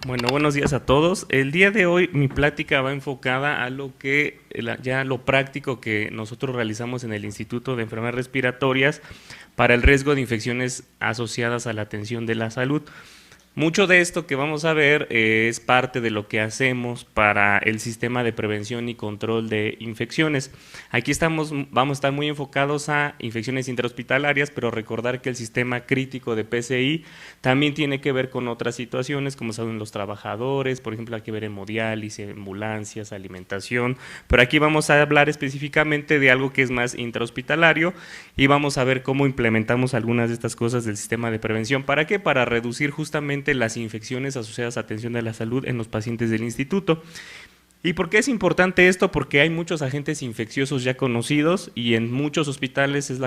Bueno, buenos días a todos. El día de hoy mi plática va enfocada a lo que ya lo práctico que nosotros realizamos en el Instituto de Enfermedades Respiratorias para el riesgo de infecciones asociadas a la atención de la salud. Mucho de esto que vamos a ver es parte de lo que hacemos para el sistema de prevención y control de infecciones. Aquí vamos a estar muy enfocados a infecciones intrahospitalarias, pero recordar que el sistema crítico de PCI también tiene que ver con otras situaciones, como saben los trabajadores, por ejemplo, hay que ver hemodiálisis, ambulancias, alimentación, pero aquí vamos a hablar específicamente de algo que es más intrahospitalario y vamos a ver cómo implementamos algunas de estas cosas del sistema de prevención. ¿Para qué? Para reducir justamente las infecciones asociadas a atención de la salud en los pacientes del instituto. ¿Y por qué es importante esto? Porque hay muchos agentes infecciosos ya conocidos y en muchos hospitales es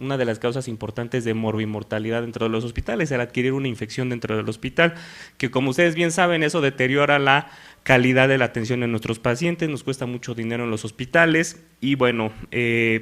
una de las causas importantes de morbimortalidad dentro de los hospitales, el adquirir una infección dentro del hospital, que como ustedes bien saben, eso deteriora la calidad de la atención de nuestros pacientes, nos cuesta mucho dinero en los hospitales y bueno,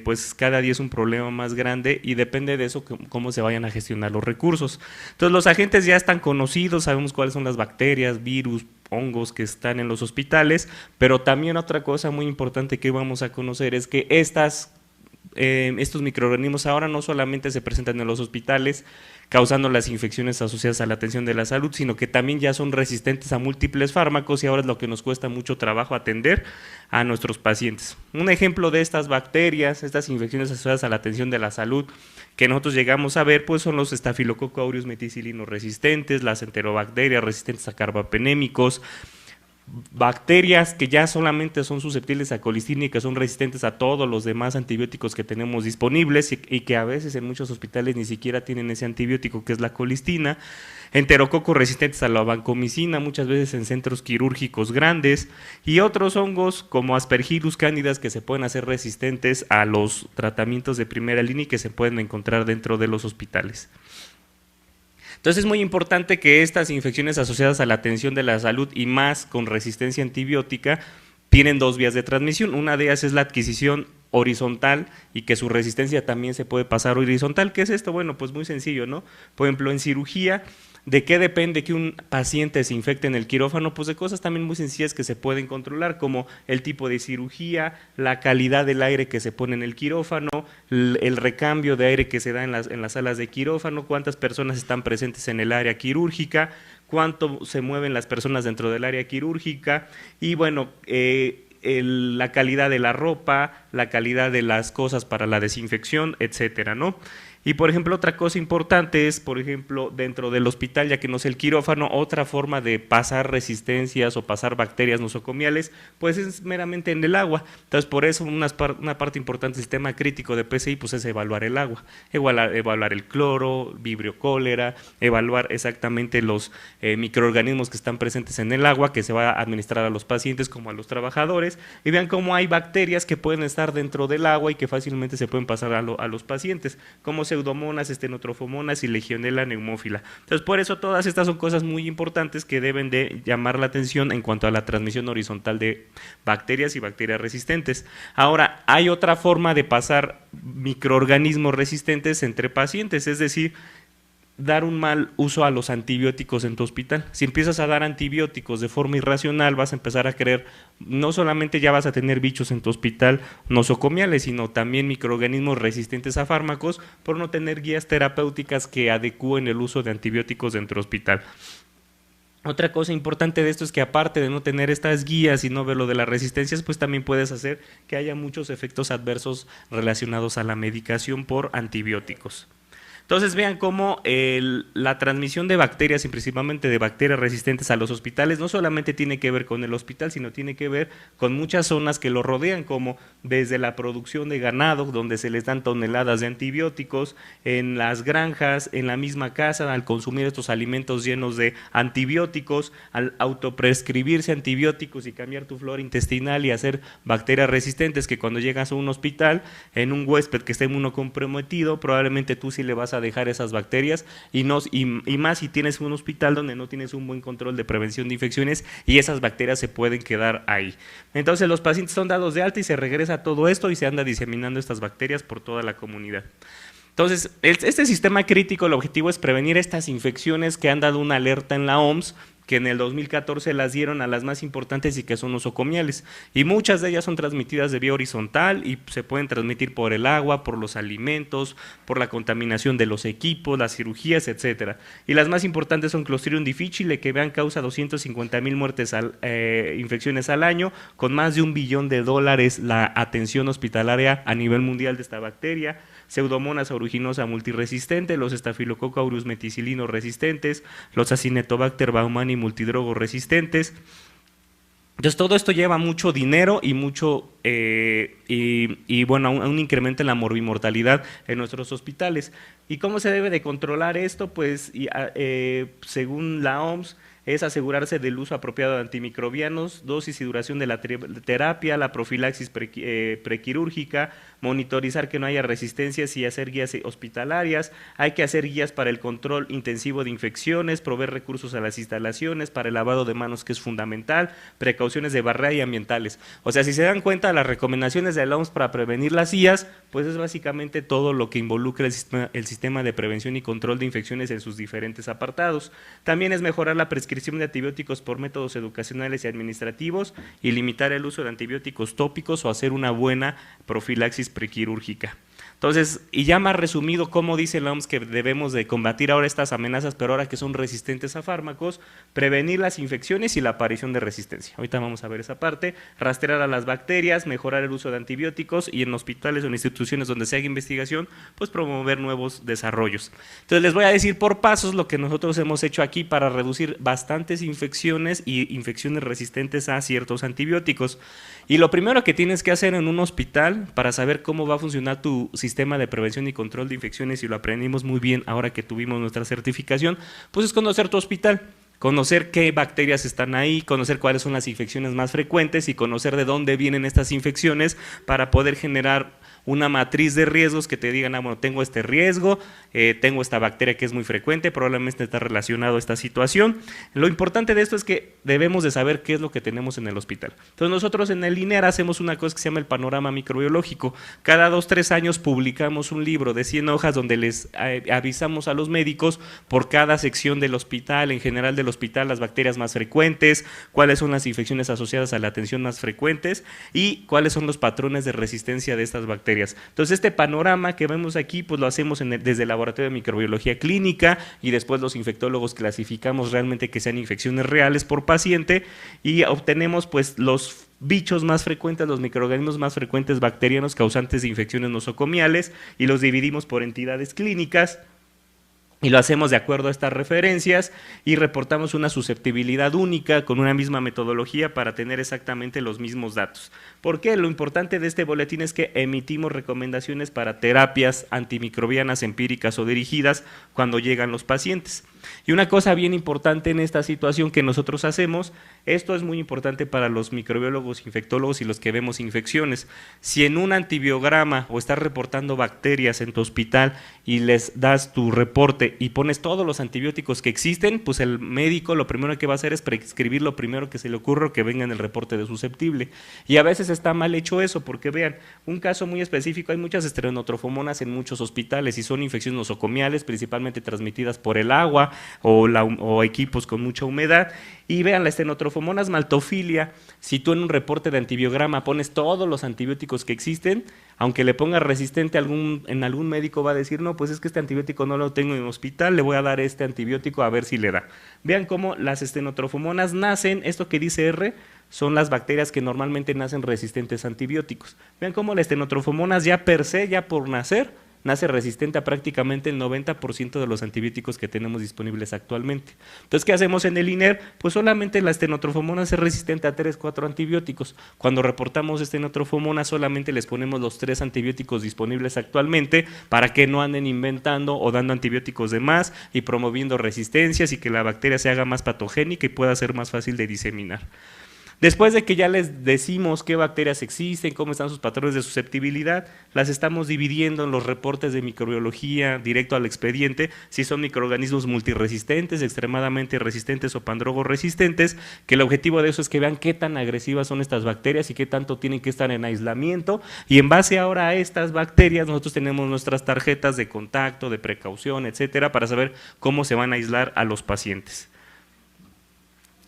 pues cada día es un problema más grande y depende de eso cómo se vayan a gestionar los recursos. Entonces los agentes ya están conocidos, sabemos cuáles son las bacterias, virus, hongos que están en los hospitales, pero también otra cosa muy importante que vamos a conocer es que estos microorganismos ahora no solamente se presentan en los hospitales causando las infecciones asociadas a la atención de la salud, sino que también ya son resistentes a múltiples fármacos y ahora es lo que nos cuesta mucho trabajo atender a nuestros pacientes. Un ejemplo de estas bacterias, estas infecciones asociadas a la atención de la salud que nosotros llegamos a ver, pues son los Staphylococcus aureus meticilinos resistentes, las enterobacterias resistentes a carbapenémicos, bacterias que ya solamente son susceptibles a colistina y que son resistentes a todos los demás antibióticos que tenemos disponibles y que a veces en muchos hospitales ni siquiera tienen ese antibiótico que es la colistina, enterococos resistentes a la vancomicina, muchas veces en centros quirúrgicos grandes, y otros hongos como Aspergillus candidas que se pueden hacer resistentes a los tratamientos de primera línea y que se pueden encontrar dentro de los hospitales. Entonces es muy importante que estas infecciones asociadas a la atención de la salud y más con resistencia antibiótica tienen dos vías de transmisión. Una de ellas es la adquisición horizontal y que su resistencia también se puede pasar horizontal. ¿Qué es esto? Bueno, pues muy sencillo, ¿no? Por ejemplo, en cirugía, ¿de qué depende que un paciente se infecte en el quirófano? Pues de cosas también muy sencillas que se pueden controlar, como el tipo de cirugía, la calidad del aire que se pone en el quirófano, el recambio de aire que se da en las salas de quirófano, cuántas personas están presentes en el área quirúrgica, cuánto se mueven las personas dentro del área quirúrgica y bueno, la calidad de la ropa, la calidad de las cosas para la desinfección, etcétera, ¿no? Y por ejemplo, otra cosa importante es, por ejemplo, dentro del hospital, ya que no es el quirófano, otra forma de pasar resistencias o pasar bacterias nosocomiales, pues es meramente en el agua. Entonces, por eso una parte importante del sistema crítico de PCI pues es evaluar el agua, evaluar el cloro, vibrio cólera, evaluar exactamente los microorganismos que están presentes en el agua, que se va a administrar a los pacientes como a los trabajadores, y vean cómo hay bacterias que pueden estar dentro del agua y que fácilmente se pueden pasar a los pacientes, como pseudomonas, estenotrofomonas y legionela neumófila. Entonces, por eso todas estas son cosas muy importantes que deben de llamar la atención en cuanto a la transmisión horizontal de bacterias y bacterias resistentes. Ahora, hay otra forma de pasar microorganismos resistentes entre pacientes, es decir, dar un mal uso a los antibióticos en tu hospital. Si empiezas a dar antibióticos de forma irracional, vas a empezar a creer, no solamente ya vas a tener bichos en tu hospital nosocomiales, sino también microorganismos resistentes a fármacos por no tener guías terapéuticas que adecúen el uso de antibióticos dentro del hospital. Otra cosa importante de esto es que aparte de no tener estas guías y no ver lo de las resistencias, pues también puedes hacer que haya muchos efectos adversos relacionados a la medicación por antibióticos. Entonces vean cómo la transmisión de bacterias y principalmente de bacterias resistentes a los hospitales no solamente tiene que ver con el hospital, sino tiene que ver con muchas zonas que lo rodean, como desde la producción de ganado, donde se les dan toneladas de antibióticos, en las granjas, en la misma casa, al consumir estos alimentos llenos de antibióticos, al autoprescribirse antibióticos y cambiar tu flora intestinal y hacer bacterias resistentes que cuando llegas a un hospital, en un huésped que esté inmunocomprometido, probablemente tú sí le vas a dejar esas bacterias y más si tienes un hospital donde no tienes un buen control de prevención de infecciones y esas bacterias se pueden quedar ahí. Entonces los pacientes son dados de alta y se regresa todo esto y se anda diseminando estas bacterias por toda la comunidad. Entonces, este sistema crítico, el objetivo es prevenir estas infecciones que han dado una alerta en la OMS que en el 2014 las dieron a las más importantes y que son nosocomiales. Y muchas de ellas son transmitidas de vía horizontal y se pueden transmitir por el agua, por los alimentos, por la contaminación de los equipos, las cirugías, etcétera. Y las más importantes son Clostridium difficile, que vean causa 250,000 muertes infecciones al año, con más de $1 billón la atención hospitalaria a nivel mundial de esta bacteria. Pseudomonas aeruginosa multiresistente, los Staphylococcus aureus meticilino resistentes, los Acinetobacter baumannii multidrogo resistentes. Entonces todo esto lleva mucho dinero y mucho bueno, un incremento en la morbimortalidad en nuestros hospitales. ¿Y cómo se debe de controlar esto? Pues según la OMS, es asegurarse del uso apropiado de antimicrobianos, dosis y duración de la terapia, la profilaxis prequirúrgica, monitorizar que no haya resistencias y hacer guías hospitalarias. Hay que hacer guías para el control intensivo de infecciones, proveer recursos a las instalaciones, para el lavado de manos, que es fundamental, precauciones de barrera y ambientales. O sea, si se dan cuenta, las recomendaciones de la OMS para prevenir las IAS, pues es básicamente todo lo que involucra el sistema de prevención y control de infecciones en sus diferentes apartados. También es mejorar la prescripción de antibióticos por métodos educacionales y administrativos y limitar el uso de antibióticos tópicos o hacer una buena profilaxis prequirúrgica. Entonces, y ya más resumido, cómo dice la OMS que debemos de combatir ahora estas amenazas, pero ahora que son resistentes a fármacos, prevenir las infecciones y la aparición de resistencia. Ahorita vamos a ver esa parte, rastrear a las bacterias, mejorar el uso de antibióticos y en hospitales o en instituciones donde se haga investigación, pues promover nuevos desarrollos. Entonces, les voy a decir por pasos lo que nosotros hemos hecho aquí para reducir bastantes infecciones y infecciones resistentes a ciertos antibióticos. Y lo primero que tienes que hacer en un hospital para saber cómo va a funcionar tu sistema de prevención y control de infecciones, y lo aprendimos muy bien ahora que tuvimos nuestra certificación, pues es conocer tu hospital, conocer qué bacterias están ahí, conocer cuáles son las infecciones más frecuentes y conocer de dónde vienen estas infecciones para poder generar una matriz de riesgos que te digan, bueno, tengo este riesgo, tengo esta bacteria que es muy frecuente, probablemente está relacionado a esta situación. Lo importante de esto es que debemos de saber qué es lo que tenemos en el hospital. Entonces nosotros en el INER hacemos una cosa que se llama el panorama microbiológico. Cada 2-3 años publicamos un libro de 100 hojas donde les avisamos a los médicos por cada sección del hospital, en general del hospital, las bacterias más frecuentes, cuáles son las infecciones asociadas a la atención más frecuentes y cuáles son los patrones de resistencia de estas bacterias. Entonces este panorama que vemos aquí pues lo hacemos desde el laboratorio de microbiología clínica y después los infectólogos clasificamos realmente que sean infecciones reales por paciente y obtenemos pues los bichos más frecuentes, los microorganismos más frecuentes bacterianos causantes de infecciones nosocomiales y los dividimos por entidades clínicas. Y lo hacemos de acuerdo a estas referencias y reportamos una susceptibilidad única con una misma metodología para tener exactamente los mismos datos. ¿Por qué? Lo importante de este boletín es que emitimos recomendaciones para terapias antimicrobianas empíricas o dirigidas cuando llegan los pacientes. Y una cosa bien importante en esta situación que nosotros hacemos, esto es muy importante para los microbiólogos, infectólogos y los que vemos infecciones. Si en un antibiograma o estás reportando bacterias en tu hospital y les das tu reporte y pones todos los antibióticos que existen, pues el médico lo primero que va a hacer es prescribir lo primero que se le ocurra que venga en el reporte de susceptible. Y a veces está mal hecho eso, porque vean, un caso muy específico, hay muchas estrenotrofomonas en muchos hospitales y son infecciones nosocomiales, principalmente transmitidas por el agua o equipos con mucha humedad. Y vean, la estenotrofomonas maltophilia, si tú en un reporte de antibiograma pones todos los antibióticos que existen, aunque le pongas resistente, en algún médico va a decir, no, pues es que este antibiótico no lo tengo en el hospital, le voy a dar este antibiótico a ver si le da. Vean cómo las estenotrofomonas nacen, esto que dice R, son las bacterias que normalmente nacen resistentes a antibióticos. Vean cómo la estenotrofomonas ya per se, ya por nacer, nace resistente a prácticamente el 90% de los antibióticos que tenemos disponibles actualmente. Entonces, ¿qué hacemos en el INER? Pues solamente la estenotrofomonas es resistente a 3-4 antibióticos. Cuando reportamos estenotrofomonas solamente les ponemos los 3 antibióticos disponibles actualmente para que no anden inventando o dando antibióticos de más y promoviendo resistencias y que la bacteria se haga más patogénica y pueda ser más fácil de diseminar. Después de que ya les decimos qué bacterias existen, cómo están sus patrones de susceptibilidad, las estamos dividiendo en los reportes de microbiología directo al expediente, si son microorganismos multiresistentes, extremadamente resistentes o pandrogoresistentes, que el objetivo de eso es que vean qué tan agresivas son estas bacterias y qué tanto tienen que estar en aislamiento, y en base ahora a estas bacterias nosotros tenemos nuestras tarjetas de contacto, de precaución, etcétera, para saber cómo se van a aislar a los pacientes.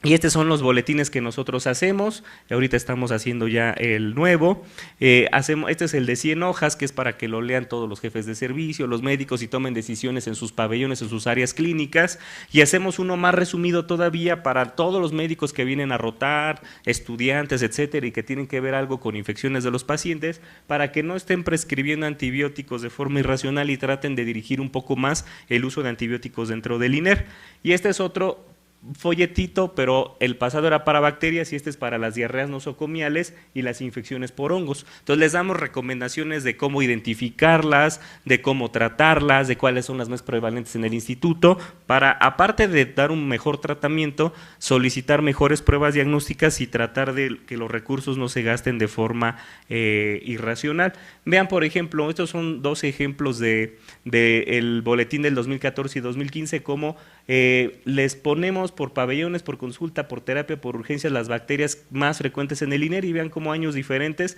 Y estos son los boletines que nosotros hacemos. Ahorita estamos haciendo ya el nuevo. Este es el de 100 hojas, que es para que lo lean todos los jefes de servicio, los médicos, y tomen decisiones en sus pabellones, en sus áreas clínicas. Y hacemos uno más resumido todavía para todos los médicos que vienen a rotar, estudiantes, etcétera, y que tienen que ver algo con infecciones de los pacientes, para que no estén prescribiendo antibióticos de forma irracional y traten de dirigir un poco más el uso de antibióticos dentro del INER. Y este es otro folletito, pero el pasado era para bacterias y este es para las diarreas nosocomiales y las infecciones por hongos. Entonces les damos recomendaciones de cómo identificarlas, de cómo tratarlas, de cuáles son las más prevalentes en el instituto, para, aparte de dar un mejor tratamiento, solicitar mejores pruebas diagnósticas y tratar de que los recursos no se gasten de forma irracional. Vean, por ejemplo, estos son dos ejemplos del boletín del 2014 y 2015, cómo les ponemos por pabellones, por consulta, por terapia, por urgencias, las bacterias más frecuentes en el INER, y vean cómo años diferentes,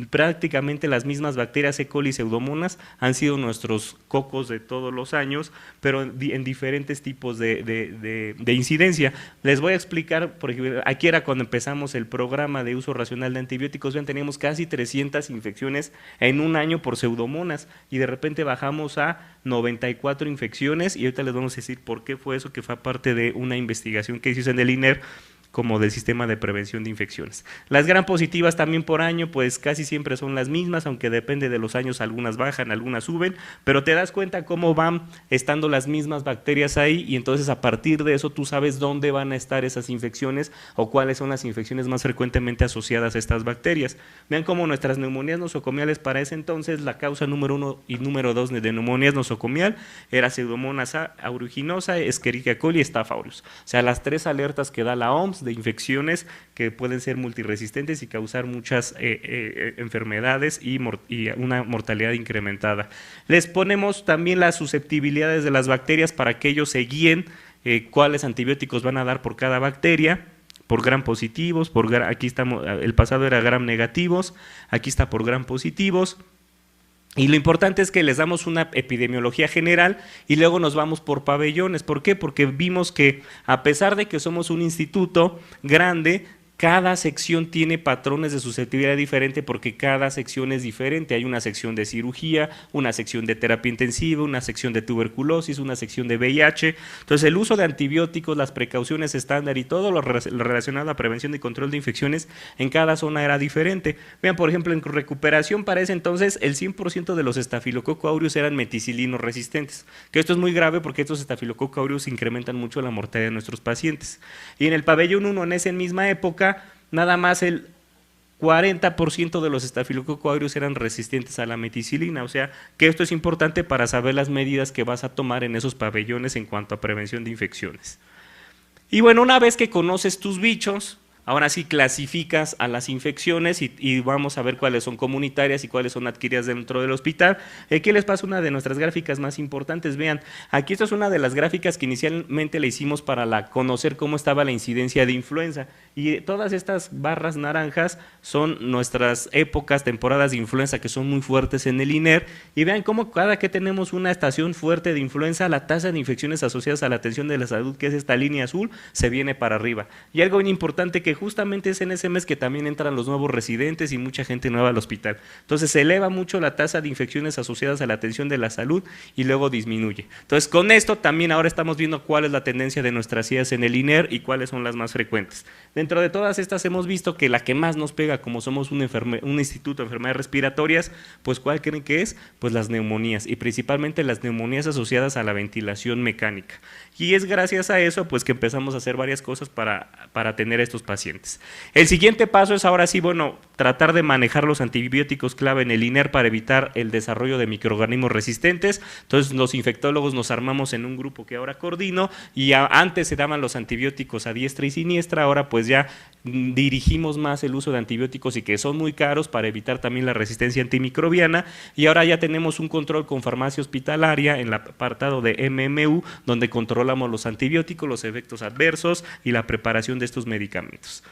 prácticamente las mismas bacterias E. coli y Pseudomonas han sido nuestros cocos de todos los años, pero en diferentes tipos de incidencia. Les voy a explicar, porque aquí era cuando empezamos el programa de uso racional de antibióticos. Vean, teníamos casi 300 infecciones en un año por Pseudomonas y de repente bajamos a 94 infecciones, y ahorita les vamos a decir por qué fue eso, que fue parte de una investigación que hizo en el INER como del sistema de prevención de infecciones. Las gram positivas también por año, pues casi siempre son las mismas, aunque depende de los años, algunas bajan, algunas suben, pero te das cuenta cómo van estando las mismas bacterias ahí, y entonces a partir de eso tú sabes dónde van a estar esas infecciones o cuáles son las infecciones más frecuentemente asociadas a estas bacterias. Vean cómo nuestras neumonías nosocomiales para ese entonces, la causa número 1 y número 2 de neumonías nosocomial era Pseudomonas aeruginosa, Escherichia coli y Staph aureus. O sea, las tres alertas que da la OMS de infecciones que pueden ser multiresistentes y causar muchas enfermedades y una mortalidad incrementada. Les ponemos también las susceptibilidades de las bacterias para que ellos se guíen cuáles antibióticos van a dar por cada bacteria, por gram positivos, aquí estamos, el pasado era gram negativos, aquí está por gram positivos. Y lo importante es que les damos una epidemiología general y luego nos vamos por pabellones. ¿Por qué? Porque vimos que a pesar de que somos un instituto grande, cada sección tiene patrones de susceptibilidad diferente, porque cada sección es diferente. Hay una sección de cirugía, una sección de terapia intensiva, una sección de tuberculosis, una sección de VIH. Entonces el uso de antibióticos, las precauciones estándar y todo lo relacionado a prevención y control de infecciones en cada zona era diferente. Vean, por ejemplo, en recuperación para ese entonces el 100% de los Staphylococcus aureus eran meticilinos resistentes, que esto es muy grave porque estos Staphylococcus aureus incrementan mucho la mortalidad de nuestros pacientes. Y en el pabellón 1, en esa misma época, nada más el 40% de los Staphylococcus aureus eran resistentes a la meticilina. O sea que esto es importante para saber las medidas que vas a tomar en esos pabellones en cuanto a prevención de infecciones. Y bueno, una vez que conoces tus bichos, ahora sí clasificas a las infecciones y vamos a ver cuáles son comunitarias y cuáles son adquiridas dentro del hospital. Aquí les paso una de nuestras gráficas más importantes. Vean, aquí esta es una de las gráficas que inicialmente le hicimos para conocer cómo estaba la incidencia de influenza, y todas estas barras naranjas son nuestras épocas, temporadas de influenza que son muy fuertes en el INER, y vean cómo cada que tenemos una estación fuerte de influenza, la tasa de infecciones asociadas a la atención de la salud, que es esta línea azul, se viene para arriba. Y algo importante, que justamente es en ese mes que también entran los nuevos residentes y mucha gente nueva al hospital. Entonces se eleva mucho la tasa de infecciones asociadas a la atención de la salud y luego disminuye. Entonces con esto también ahora estamos viendo cuál es la tendencia de nuestras IAS en el INER y cuáles son las más frecuentes. Dentro de todas estas hemos visto que la que más nos pega, como somos un instituto de enfermedades respiratorias, pues ¿cuál creen que es? Pues las neumonías, y principalmente las neumonías asociadas a la ventilación mecánica. Y es gracias a eso pues que empezamos a hacer varias cosas para atender a estos pacientes. El siguiente paso es ahora sí, bueno, tratar de manejar los antibióticos clave en el INER para evitar el desarrollo de microorganismos resistentes. Entonces los infectólogos nos armamos en un grupo que ahora coordino, y antes se daban los antibióticos a diestra y siniestra, ahora pues ya dirigimos más el uso de antibióticos y que son muy caros para evitar también la resistencia antimicrobiana, y ahora ya tenemos un control con farmacia hospitalaria en el apartado de MMU, donde controlamos los antibióticos, los efectos adversos y la preparación de estos medicamentos.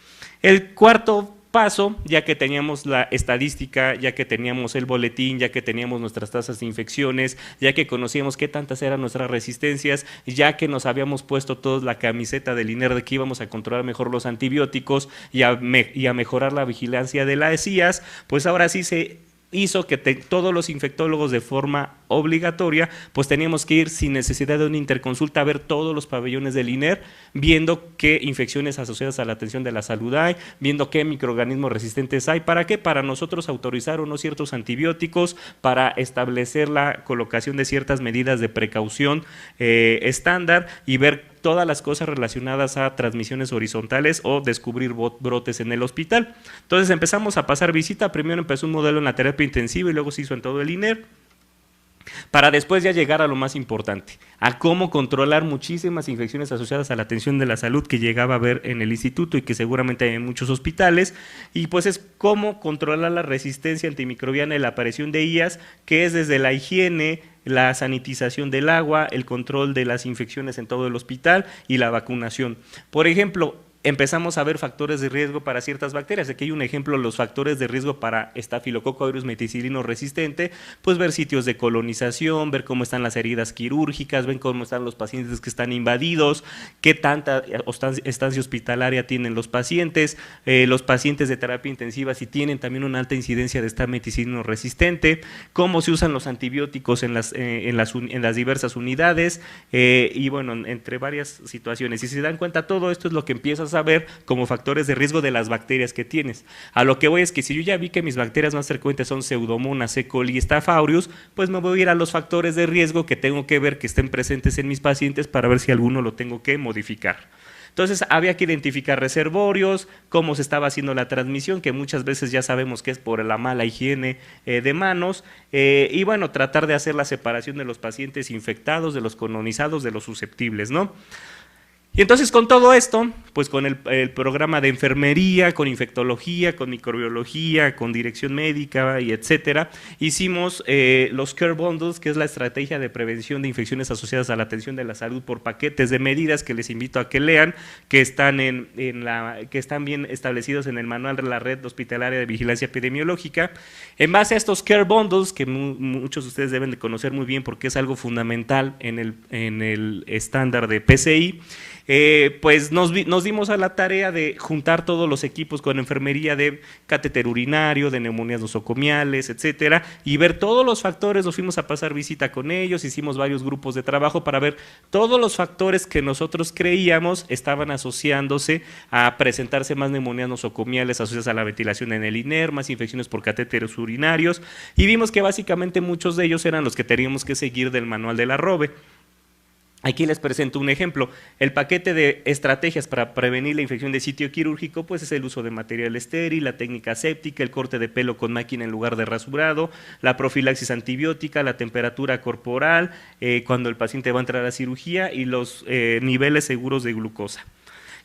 El cuarto paso, ya que teníamos la estadística, ya que teníamos el boletín, ya que teníamos nuestras tasas de infecciones, ya que conocíamos qué tantas eran nuestras resistencias, ya que nos habíamos puesto todos la camiseta del INER de que íbamos a controlar mejor los antibióticos y a mejorar la vigilancia de las IAS, pues ahora sí se hizo que todos los infectólogos de forma obligatoria, pues teníamos que ir sin necesidad de una interconsulta a ver todos los pabellones del INER, viendo qué infecciones asociadas a la atención de la salud hay, viendo qué microorganismos resistentes hay. ¿Para qué? Para nosotros autorizar o no ciertos antibióticos, para establecer la colocación de ciertas medidas de precaución estándar y ver todas las cosas relacionadas a transmisiones horizontales o descubrir brotes en el hospital. Entonces empezamos a pasar visita, primero empezó un modelo en la terapia intensiva y luego se hizo en todo el INER, para después ya llegar a lo más importante, a cómo controlar muchísimas infecciones asociadas a la atención de la salud que llegaba a haber en el instituto y que seguramente hay en muchos hospitales, y pues es cómo controlar la resistencia antimicrobiana y la aparición de IAS, que es desde la higiene, la sanitización del agua, el control de las infecciones en todo el hospital y la vacunación. Por ejemplo, empezamos a ver factores de riesgo para ciertas bacterias. Aquí hay un ejemplo, los factores de riesgo para Staphylococcus aureus meticilino resistente, pues ver sitios de colonización, ver cómo están las heridas quirúrgicas, ver cómo están los pacientes que están invadidos, qué tanta estancia hospitalaria tienen los pacientes de terapia intensiva si tienen también una alta incidencia de esta meticilino resistente, cómo se usan los antibióticos en las diversas unidades y bueno, entre varias situaciones. Y si se dan cuenta, todo esto es lo que empiezas a ver como factores de riesgo de las bacterias que tienes. A lo que voy es que si yo ya vi que mis bacterias más frecuentes son Pseudomonas, E. coli y Staph aureus, pues me voy a ir a los factores de riesgo que tengo que ver que estén presentes en mis pacientes para ver si alguno lo tengo que modificar. Entonces había que identificar reservorios, cómo se estaba haciendo la transmisión, que muchas veces ya sabemos que es por la mala higiene de manos, y bueno, tratar de hacer la separación de los pacientes infectados, de los colonizados, de los susceptibles, ¿no? Y entonces con todo esto, pues con el programa de enfermería, con infectología, con microbiología, con dirección médica y etcétera, hicimos los Care Bundles, que es la estrategia de prevención de infecciones asociadas a la atención de la salud por paquetes de medidas que les invito a que lean, que están que están bien establecidos en el manual de la Red Hospitalaria de Vigilancia Epidemiológica. En base a estos Care Bundles, que muchos de ustedes deben de conocer muy bien porque es algo fundamental en el estándar de PCI, pues nos dimos a la tarea de juntar todos los equipos con enfermería de catéter urinario, de neumonías nosocomiales, etcétera, y ver todos los factores. Nos fuimos a pasar visita con ellos, hicimos varios grupos de trabajo para ver todos los factores que nosotros creíamos estaban asociándose a presentarse más neumonías nosocomiales asociadas a la ventilación en el INER, más infecciones por catéteres urinarios, y vimos que básicamente muchos de ellos eran los que teníamos que seguir del manual de la ROVE. Aquí les presento un ejemplo. El paquete de estrategias para prevenir la infección de sitio quirúrgico, pues es el uso de material estéril, la técnica aséptica, el corte de pelo con máquina en lugar de rasurado, la profilaxis antibiótica, la temperatura corporal, cuando el paciente va a entrar a cirugía y los niveles seguros de glucosa.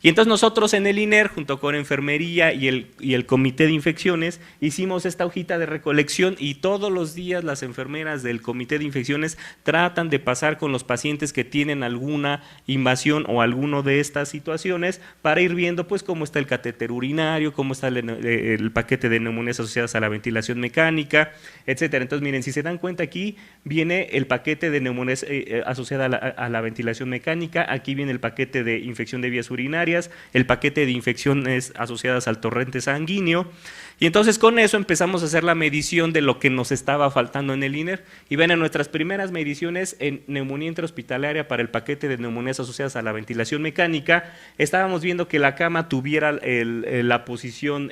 Y entonces nosotros en el INER, junto con enfermería y el comité de infecciones, hicimos esta hojita de recolección y todos los días las enfermeras del comité de infecciones tratan de pasar con los pacientes que tienen alguna invasión o alguno de estas situaciones para ir viendo pues cómo está el catéter urinario, cómo está el paquete de neumonías asociadas a la ventilación mecánica, etcétera. Entonces miren, si se dan cuenta, aquí viene el paquete de neumonías asociada a la ventilación mecánica, aquí viene el paquete de infección de vías urinarias, el paquete de infecciones asociadas al torrente sanguíneo, y entonces con eso empezamos a hacer la medición de lo que nos estaba faltando en el INER. Y ven, en nuestras primeras mediciones en neumonía intrahospitalaria para el paquete de neumonías asociadas a la ventilación mecánica, estábamos viendo que la cama tuviera la posición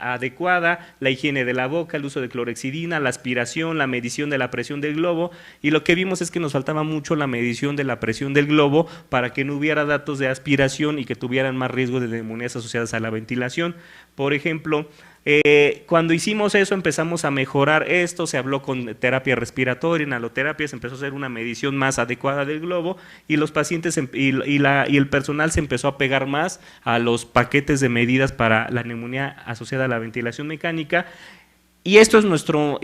adecuada, la higiene de la boca, el uso de clorexidina, la aspiración, la medición de la presión del globo, y lo que vimos es que nos faltaba mucho la medición de la presión del globo para que no hubiera datos de aspiración y que tuvieran más riesgo de neumonías asociadas a la ventilación. Por ejemplo, cuando hicimos eso empezamos a mejorar esto, se habló con terapia respiratoria, inhaloterapia, se empezó a hacer una medición más adecuada del globo y los pacientes y el personal se empezó a pegar más a los paquetes de medidas para la neumonía asociada a la ventilación mecánica. Y esto es nuestro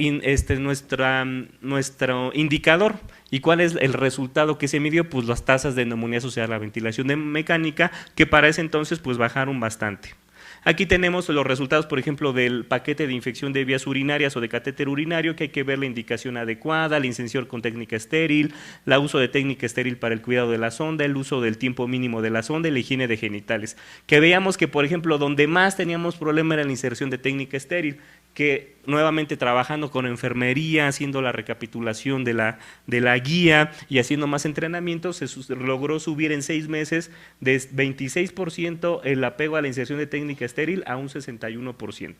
indicador. ¿Y cuál es el resultado que se midió? Pues las tasas de neumonía asociada a la ventilación mecánica, que para ese entonces pues bajaron bastante. Aquí tenemos los resultados, por ejemplo, del paquete de infección de vías urinarias o de catéter urinario, que hay que ver la indicación adecuada, la inserción con técnica estéril, el uso de técnica estéril para el cuidado de la sonda, el uso del tiempo mínimo de la sonda y la higiene de genitales. Que veíamos que, por ejemplo, donde más teníamos problema era la inserción de técnica estéril, que nuevamente trabajando con enfermería, haciendo la recapitulación de la guía y haciendo más entrenamientos, se logró subir en 6 meses de 26% el apego a la inserción de técnica estéril a un 61%.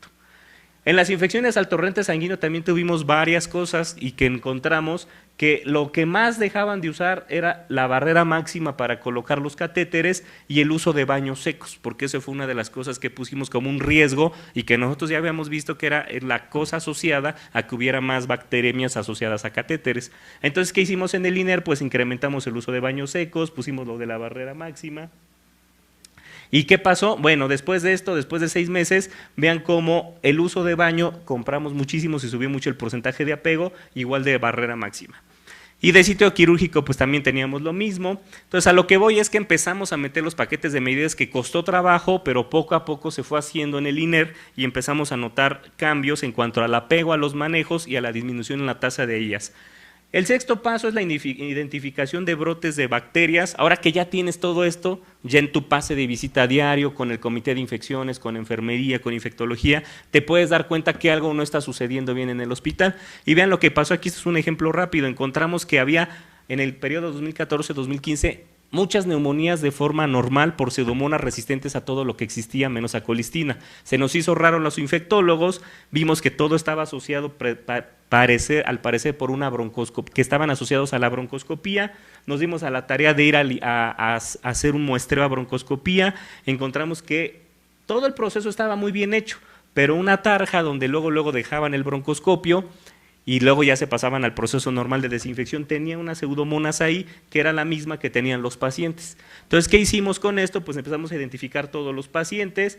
En las infecciones al torrente sanguíneo también tuvimos varias cosas y que encontramos que lo que más dejaban de usar era la barrera máxima para colocar los catéteres y el uso de baños secos, porque eso fue una de las cosas que pusimos como un riesgo y que nosotros ya habíamos visto que era la cosa asociada a que hubiera más bacteremias asociadas a catéteres. Entonces, ¿qué hicimos en el INER? Pues incrementamos el uso de baños secos, pusimos lo de la barrera máxima. ¿Y qué pasó? Bueno, después de esto, después de 6 meses, vean cómo el uso de baño, compramos muchísimos y subió mucho el porcentaje de apego, igual de barrera máxima. Y de sitio quirúrgico, pues también teníamos lo mismo. Entonces, a lo que voy es que empezamos a meter los paquetes de medidas que costó trabajo, pero poco a poco se fue haciendo en el INER y empezamos a notar cambios en cuanto al apego a los manejos y a la disminución en la tasa de ellas. El sexto paso es la identificación de brotes de bacterias. Ahora que ya tienes todo esto, ya en tu pase de visita diario, con el comité de infecciones, con enfermería, con infectología, te puedes dar cuenta que algo no está sucediendo bien en el hospital. Y vean lo que pasó aquí, este es un ejemplo rápido. Encontramos que había en el periodo 2014-2015 muchas neumonías de forma normal por pseudomonas resistentes a todo lo que existía menos a colistina. Se nos hizo raro a los infectólogos, vimos que todo estaba asociado al parecer por una broncoscopía, que estaban asociados a la broncoscopía. Nos dimos a la tarea de ir a hacer un muestreo a broncoscopía, encontramos que todo el proceso estaba muy bien hecho, pero una tarja donde luego dejaban el broncoscopio y luego ya se pasaban al proceso normal de desinfección, tenía unas pseudomonas ahí que era la misma que tenían los pacientes. Entonces, ¿qué hicimos con esto? Pues empezamos a identificar todos los pacientes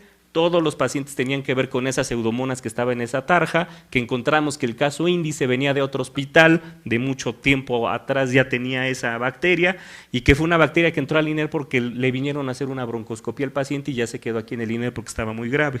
tenían que ver con esas pseudomonas que estaba en esa tarja, que encontramos que el caso índice venía de otro hospital, de mucho tiempo atrás ya tenía esa bacteria, y que fue una bacteria que entró al INER porque le vinieron a hacer una broncoscopía al paciente y ya se quedó aquí en el INER porque estaba muy grave.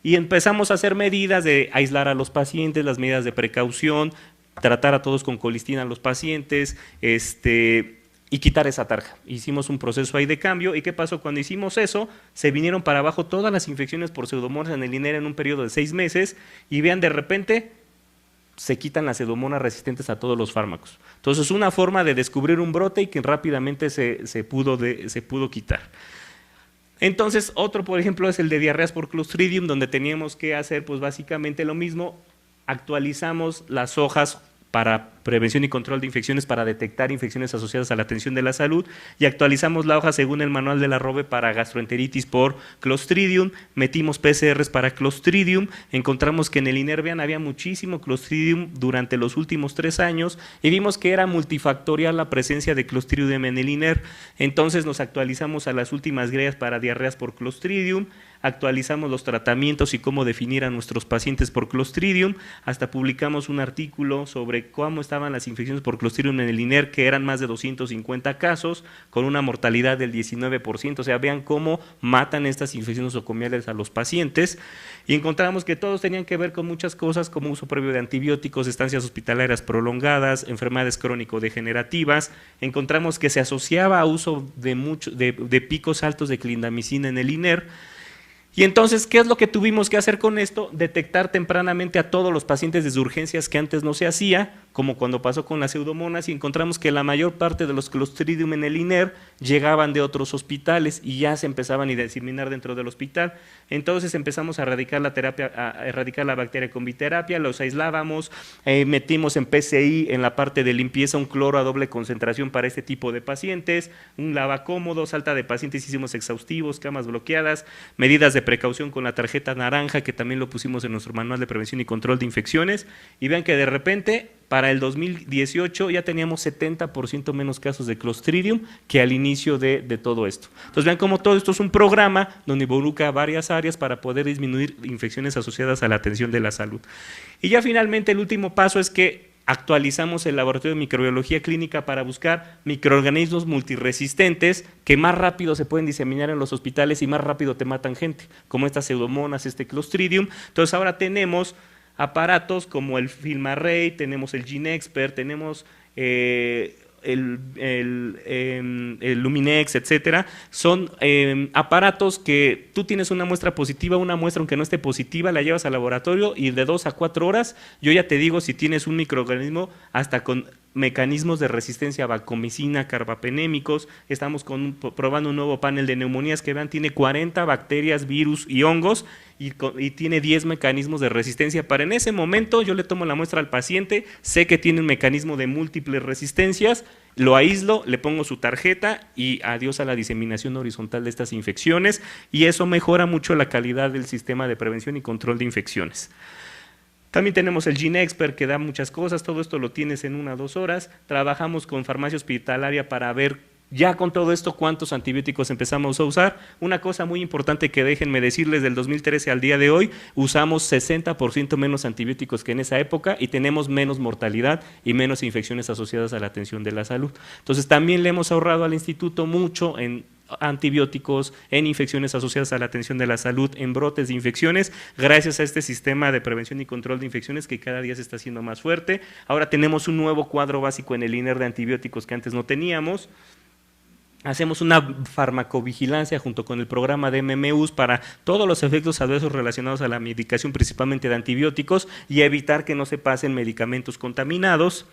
Y empezamos a hacer medidas de aislar a los pacientes, las medidas de precaución, tratar a todos con colistina a los pacientes, y quitar esa tarja. Hicimos un proceso ahí de cambio. ¿Y qué pasó? Cuando hicimos eso, se vinieron para abajo todas las infecciones por pseudomonas en el INER en un periodo de 6 meses, y vean, de repente se quitan las pseudomonas resistentes a todos los fármacos. Entonces, una forma de descubrir un brote y que rápidamente se pudo quitar. Entonces, otro, por ejemplo, es el de diarreas por Clostridium, donde teníamos que hacer pues básicamente lo mismo. Actualizamos las hojas para prevención y control de infecciones, para detectar infecciones asociadas a la atención de la salud, y actualizamos la hoja según el manual de la ROVE para gastroenteritis por Clostridium, metimos PCRs para Clostridium, encontramos que en el INER había muchísimo Clostridium durante los últimos 3 años, y vimos que era multifactorial la presencia de Clostridium en el INER. Entonces nos actualizamos a las últimas guías para diarreas por Clostridium, actualizamos los tratamientos y cómo definir a nuestros pacientes por Clostridium, hasta publicamos un artículo sobre cómo estaban las infecciones por Clostridium en el INER, que eran más de 250 casos, con una mortalidad del 19%, o sea, vean cómo matan estas infecciones nosocomiales a los pacientes, y encontramos que todos tenían que ver con muchas cosas, como uso previo de antibióticos, estancias hospitalarias prolongadas, enfermedades crónico-degenerativas. Encontramos que se asociaba a uso de picos altos de clindamicina en el INER. Y entonces, ¿qué es lo que tuvimos que hacer con esto? Detectar tempranamente a todos los pacientes desde urgencias, que antes no se hacía, como cuando pasó con las pseudomonas, y encontramos que la mayor parte de los Clostridium en el INER llegaban de otros hospitales y ya se empezaban a diseminar dentro del hospital. Entonces empezamos a erradicar la bacteria con biterapia, los aislábamos, metimos en PCI, en la parte de limpieza, un cloro a doble concentración para este tipo de pacientes, un lavacómodos, alta de pacientes hicimos exhaustivos, camas bloqueadas, medidas de precaución con la tarjeta naranja, que también lo pusimos en nuestro manual de prevención y control de infecciones, y vean que de repente para el 2018 ya teníamos 70% menos casos de Clostridium que al inicio de todo esto. Entonces vean cómo todo esto es un programa donde involucra varias áreas para poder disminuir infecciones asociadas a la atención de la salud. Y ya finalmente el último paso es que actualizamos el laboratorio de microbiología clínica para buscar microorganismos multiresistentes que más rápido se pueden diseminar en los hospitales y más rápido te matan gente, como estas pseudomonas, este Clostridium. Entonces ahora tenemos aparatos como el FilmArray, tenemos el GeneXpert, tenemos el Luminex, etcétera. Son aparatos que tú tienes una muestra positiva, una muestra aunque no esté positiva, la llevas al laboratorio y de 2 a 4 horas yo ya te digo si tienes un microorganismo hasta con mecanismos de resistencia a vancomicina, carbapenémicos. Estamos probando un nuevo panel de neumonías que vean, tiene 40 bacterias, virus y hongos y tiene 10 mecanismos de resistencia. Para en ese momento yo le tomo la muestra al paciente, sé que tiene un mecanismo de múltiples resistencias, lo aíslo, le pongo su tarjeta y adiós a la diseminación horizontal de estas infecciones, y eso mejora mucho la calidad del sistema de prevención y control de infecciones. También tenemos el GeneXpert que da muchas cosas, todo esto lo tienes en 1 o 2 horas. Trabajamos con farmacia hospitalaria para ver ya con todo esto cuántos antibióticos empezamos a usar. Una cosa muy importante que déjenme decirles, del 2013 al día de hoy usamos 60% menos antibióticos que en esa época y tenemos menos mortalidad y menos infecciones asociadas a la atención de la salud. Entonces también le hemos ahorrado al instituto mucho en antibióticos, en infecciones asociadas a la atención de la salud, en brotes de infecciones, gracias a este sistema de prevención y control de infecciones que cada día se está haciendo más fuerte. Ahora tenemos un nuevo cuadro básico en el INER de antibióticos que antes no teníamos. Hacemos una farmacovigilancia junto con el programa de MMUs para todos los efectos adversos relacionados a la medicación, principalmente de antibióticos, y evitar que no se pasen medicamentos contaminados.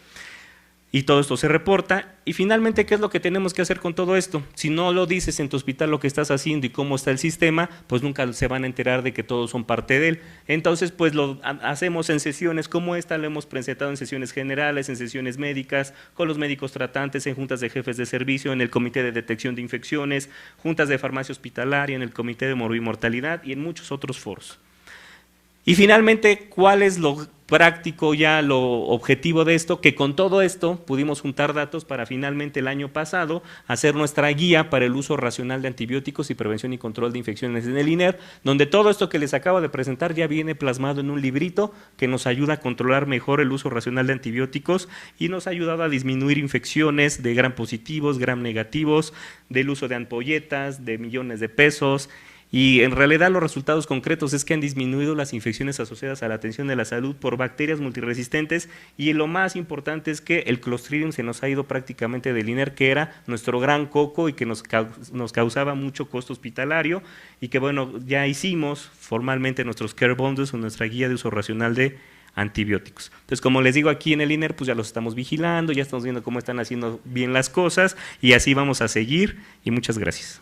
Y todo esto se reporta. Y finalmente, ¿qué es lo que tenemos que hacer con todo esto? Si no lo dices en tu hospital lo que estás haciendo y cómo está el sistema, pues nunca se van a enterar de que todos son parte de él. Entonces, pues lo hacemos en sesiones como esta, lo hemos presentado en sesiones generales, en sesiones médicas, con los médicos tratantes, en juntas de jefes de servicio, en el comité de detección de infecciones, juntas de farmacia hospitalaria, en el comité de morbimortalidad y en muchos otros foros. Y finalmente, ¿cuál es lo práctico, ya lo objetivo de esto? Que con todo esto pudimos juntar datos para finalmente el año pasado hacer nuestra guía para el uso racional de antibióticos y prevención y control de infecciones en el INER, donde todo esto que les acabo de presentar ya viene plasmado en un librito que nos ayuda a controlar mejor el uso racional de antibióticos y nos ha ayudado a disminuir infecciones de gram positivos, gram negativos, del uso de ampolletas, de millones de pesos. Y en realidad los resultados concretos es que han disminuido las infecciones asociadas a la atención de la salud por bacterias multiresistentes, y lo más importante es que el Clostridium se nos ha ido prácticamente del INER, que era nuestro gran coco y que nos causaba mucho costo hospitalario, y que bueno, ya hicimos formalmente nuestros Care Bundles o nuestra guía de uso racional de antibióticos. Entonces, como les digo, aquí en el INER pues ya los estamos vigilando, ya estamos viendo cómo están haciendo bien las cosas y así vamos a seguir, y muchas gracias.